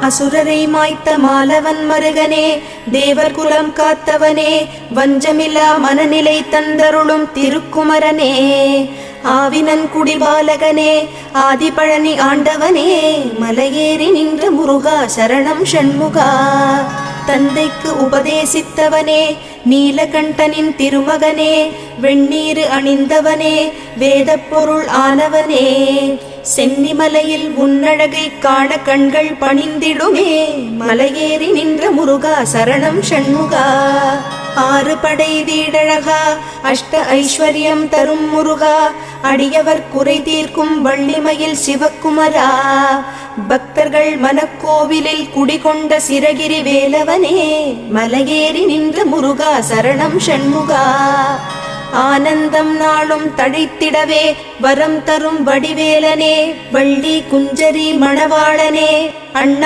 அசுரரை மாய்த்த மாலவன் மருகனே, தேவர் குலம் காத்தவனே, வஞ்சமில்லா மனநிலை தந்தருளும் திருக்குமரனே, ஆவினன் குடிபாலகனே, ஆதிபழனி ஆண்டவனே, மலையேறி நின்ற முருகா சரணம் ஷண்முகா. தந்தைக்கு உபதேசித்தவனே, நீலகண்டனின் திருமகனே, வெண்ணீரு அணிந்தவனே, வேத பொருள் ஆனவனே, சென்னிமலையில் உன்னழகை காண கண்கள் பணிந்திடுமே, மலையேறி நின்ற முருகா சரணம் ஷண்முகா. ஆறு படை வீடழகா, அஷ்ட ஐஸ்வர்யம் தரும் முருகா, அடியவர் குறை தீர்க்கும் வள்ளிமயில் சிவக்குமரா, பக்தர்கள் மனக்கோவிலில் குடிகொண்ட சிரகிரி வேலவனே, மலையேறி நின்ற முருகா சரணம் ஷண்முகா. ஆனந்தம் நாளும் தழைத்திடவே வரம் தரும் வடிவேலனே, வள்ளி குஞ்சரி மணவாளனே, அண்ணா